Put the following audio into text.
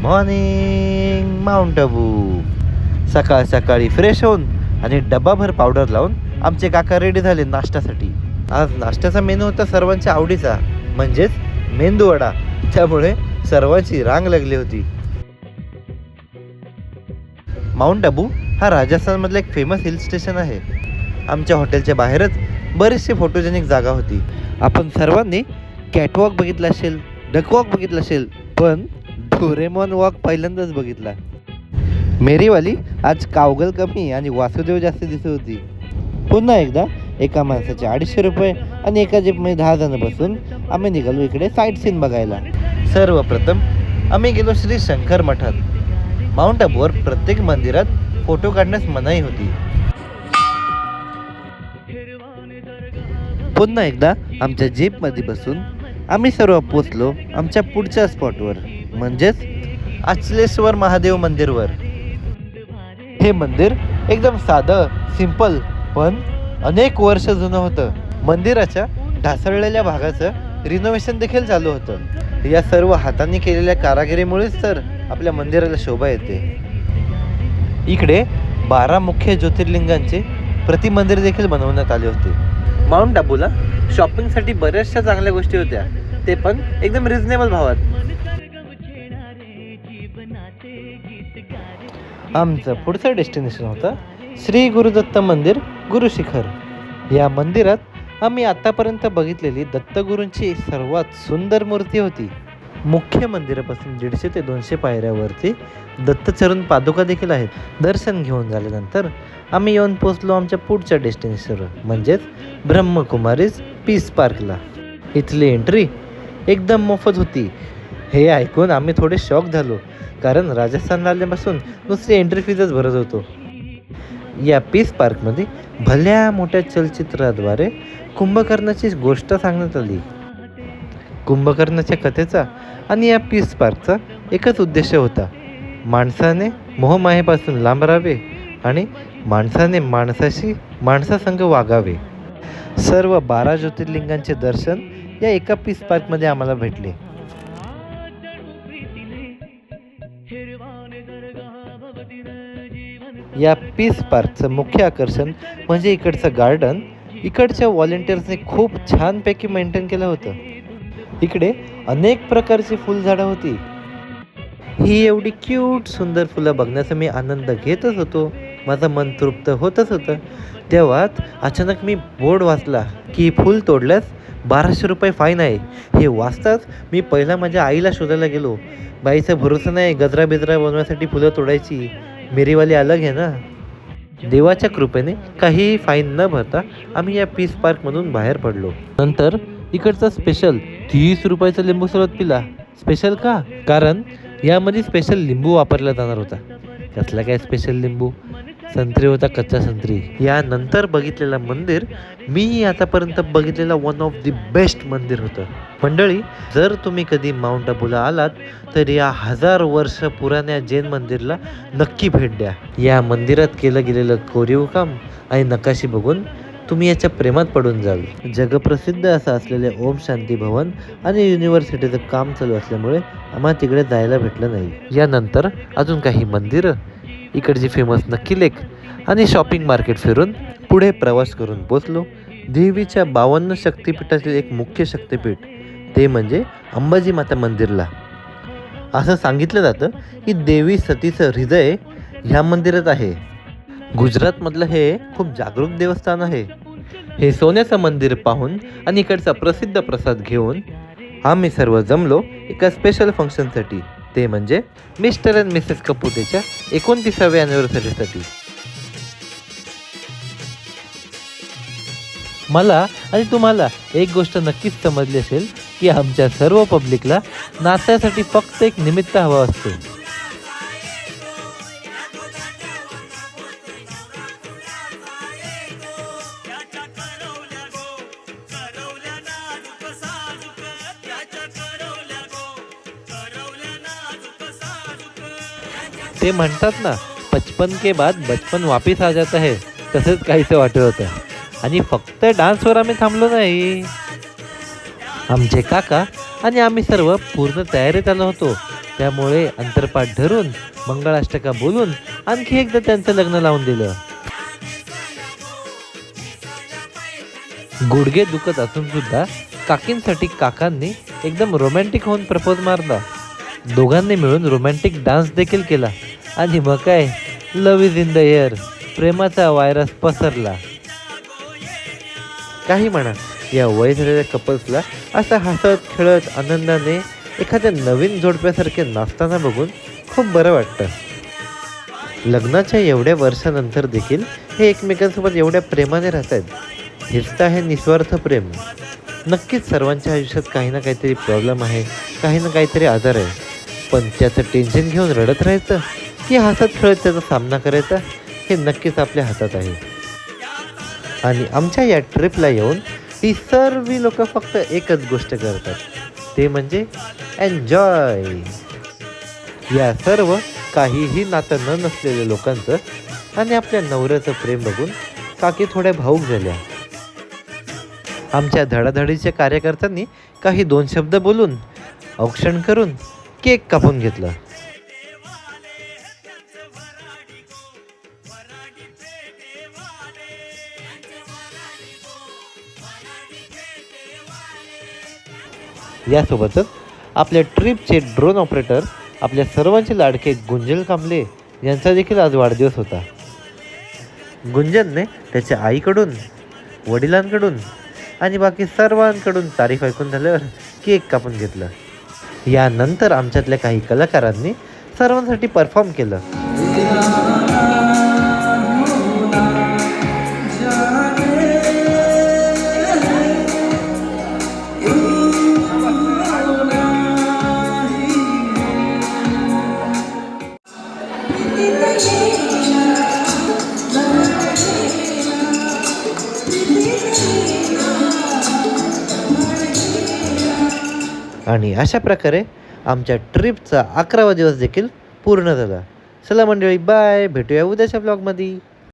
Morning mount Abu. सकाळ सकाळी fresh होऊन आणि डब्बाभर पावडर लावून आमचे काका रेडी झाले नाश्त्यासाठी. आज नाश्त्याचा मेनू होता सर्वांच्या आवडीचा, म्हणजेच मेंदूवडा. त्यामुळे सर्वांची रांग लागली होती. माउंट आबू हा राजस्थानमधला एक फेमस हिल स्टेशन आहे. आमच्या हॉटेलच्या बाहेरच बरीचशी फोटोजेनिक जागा होती. आपण सर्वांनी कॅटवॉक बघितला असेल, डकवॉक बघितला असेल, पण डोरेमॉन वॉक पहिल्यांदाच बघितला. मेरीवाली आज कावगल कमी आणि वासुदेव जास्त दिसत होती. पुन्हा एकदा एका माणसाचे 250 रुपये आणि एका जीपमध्ये 10 जण बसून आम्ही निघालो इकडे साईट सीन बघायला. सर्वप्रथम आम्ही गेलो श्री शंकर मठात. माउंट आबूवर प्रत्येक मंदिरात फोटो काढण्यास मनाई होती. पुन्हा एकदा आमच्या जीपमध्ये बसून आम्ही सर्व पोचलो आमच्या पुढच्या स्पॉटवर, म्हणजेच अचलेश्वर महादेव मंदिरवर. हे मंदिर एकदम साधं, सिंपल, पण अनेक वर्ष जुनं होतं. मंदिराच्या ढासळलेल्या भागाचं रिनोव्हेशन देखील चालू होतं. या सर्व हातांनी केलेल्या कारागिरीमुळेच तर आपल्या मंदिराला शोभा येते. इकडे 12 मुख्य ज्योतिर्लिंगांचे प्रतिमंदिर देखील बनवण्यात आले होते. माउंट आबूला शॉपिंगसाठी बऱ्याचशा चांगल्या गोष्टी होत्या, ते पण एकदम रिझनेबल भावात. आमचं पुढचं डेस्टिनेशन होतं श्री गुरुदत्त मंदिर गुरुशिखर. या मंदिरात आम्ही आतापर्यंत बघितलेली दत्तगुरूंची सर्वात सुंदर मूर्ती होती. मुख्य मंदिरापासून 150 ते 200 पायऱ्यावरती दत्तचरण पादुका देखील आहेत. दर्शन घेऊन झाल्यानंतर आम्ही येऊन पोचलो आमच्या पुढच्या डेस्टिनेशनवर, म्हणजेच ब्रह्मकुमारीज पीस पार्कला. इथली एंट्री एकदम मोफत होती. हे ऐकून आम्ही थोडे शॉक झालो, कारण राजस्थानला आल्यापासून नुसती एंट्री फीजच भरत होतो. या पीस पार्कमध्ये भल्या मोठ्या चलचित्राद्वारे कुंभकर्णाची गोष्ट सांगण्यात आली. कुंभकर्णाच्या कथेचा आणि या पीस पार्कचा एकच उद्देश होता: माणसाने मोहमायेपासून लांब राहावे आणि माणसाने माणसासंग वागावे. सर्व 12 ज्योतिर्लिंगांचे दर्शन या एका पीस पार्कमध्ये आम्हाला भेटले. या पीस पार्कचं मुख्य आकर्षण म्हणजे इकडचं गार्डन. इकडच्या व्हॉलेंटियर्सने खूप छानपैकी मेंटेन केलं होतं. इकडे अनेक प्रकारची फुलझाडं होती. ही एवढी क्यूट सुंदर फुलं बघण्याचा मी आनंद घेतच होतो. माझं मन तृप्त होतच होतं. तेव्हाच अचानक मी बोर्ड वाचला की फुल तोडल्यास 1200 रुपये फाईन आहे. हे वाचताच मी पहिला माझ्या आईला शोधायला गेलो. बाईचा भरोसा नाही गजरा बिजरा बनवण्यासाठी फुलं तोडायची. मेरीवाली अलग आहे ना. देवाच्या कृपेने काहीही फाईन न भरता आम्ही या पीस पार्कमधून बाहेर पडलो. नंतर इकडचा स्पेशल 30 रुपयाचा लिंबू सरबत पिला. स्पेशल का? कारण यामध्ये स्पेशल लिंबू वापरला जाणार होता. त्यातला काय स्पेशल लिंबू? संत्री होता, कच्चा संत्री. यानंतर बघितलेलं मंदिर मी आतापर्यंत बघितलेला वन ऑफ द बेस्ट मंदिर होतं. मंडळी, जर तुम्ही कधी माउंट आबूला आलात तर या 1000 वर्ष पुराण्या जैन मंदिरला नक्की भेट द्या. या मंदिरात केलं गेलेलं कोरीव काम आणि नकाशी बघून तुम्ही याच्या प्रेमात पडून जाल. जगप्रसिद्ध असं असलेले ओम शांती भवन आणि युनिव्हर्सिटीचं काम चालू असल्यामुळे आम्हाला तिकडे जायला भेटलं नाही. यानंतर अजून काही मंदिरं, इकडची फेमस नक्की लेक आणि शॉपिंग मार्केट फिरून पुढे प्रवास करून पोचलो देवीच्या 52 शक्तिपीठातील एक मुख्य शक्तिपीठ, ते म्हणजे अंबाजी माता मंदिरला. असं सांगितलं जातं की देवी सतीचं हृदय ह्या मंदिरात आहे. गुजरातमधलं हे खूप जागरूक देवस्थान आहे. हे सोन्याचं मंदिर पाहून आणि इकडचा प्रसिद्ध प्रसाद घेऊन आम्ही सर्व जमलो एका स्पेशल फंक्शनसाठी, ते म्हणजे मिस्टर अँड मिसेस कपुतेच्या 29व्या ॲनिव्हर्सरीसाठी. मला आणि तुम्हाला एक गोष्ट नक्कीच समजली असेल की आमच्या सर्व पब्लिकला नाचायसाठी फक्त एक निमित्त हवा असतो. ते म्हणतात ना, 55 के बाद बचपन वापिस आ जाता है, तसेच काहीसं वाटत होतं. आणि फक्त डान्सवर आम्ही थांबलो नाही. आमचे काका आणि आम्ही सर्व पूर्ण तयारीत आलो होतो. त्यामुळे अंतरपाठ धरून मंगळाष्टका बोलून आणखी एकदा त्यांचं लग्न लावून दिलं. गुडघे दुखत असून सुद्धा काकींसाठी काकांनी एकदम रोमॅन्टिक होऊन प्रपोज मारला. दोघांनी मिळून रोमॅन्टिक डान्स देखील केला आणि मग काय, love is in the air, प्रेमाचा व्हायरस पसरला. काही म्हणा, या वय झालेल्या कपल्सला असं हसत खेळत आनंदाने एखाद्या नवीन जोडप्यासारखे नाचताना बघून खूप बरं वाटतं. लग्नाच्या एवढ्या वर्षानंतर देखील हे एकमेकांसोबत एवढ्या प्रेमाने राहत आहेत. हेच तर आहे निस्वार्थ प्रेम. नक्कीच सर्वांच्या आयुष्यात काही ना काहीतरी प्रॉब्लेम आहे, काही ना काहीतरी आजार आहे, पण त्याचं टेन्शन घेऊन रडत राहायचं की हसत खेळत त्याचा सामना करायचा, हे नक्कीच आपल्या हातात आहे. आणि आमच्या या ट्रिपला येऊन ही सर्व लोक फक्त एकच गोष्ट करतात, ते म्हणजे एन्जॉय. या सर्व काहीही नातं न नसलेल्या लोकांचं आणि आपल्या नवऱ्याचं प्रेम बघून काकी थोड्या भावूक झाल्या. आमच्या धडाधडीच्या कार्यकर्त्यांनी काही 2 शब्द बोलून औक्षण करून केक कापून घेतला. यासोबतच आपल्या ट्रिपचे ड्रोन ऑपरेटर आपल्या सर्वांचे लाडके गुंजन कांबळे यांचा देखील आज वाढदिवस होता. गुंजनने त्याच्या आईकडून, वडिलांकडून आणि बाकी सर्वांकडून तारीफ ऐकून झाल्यावर केक कापून घेतला. यानंतर आमच्यातल्या काही कलाकारांनी सर्वांसाठी परफॉर्म केलं. आणि अशा प्रकारे आमच्या ट्रिपचा 11वा दिवस देखील पूर्ण झाला. चला मंडळी, बाय, भेटूया उद्याच्या ब्लॉगमध्ये.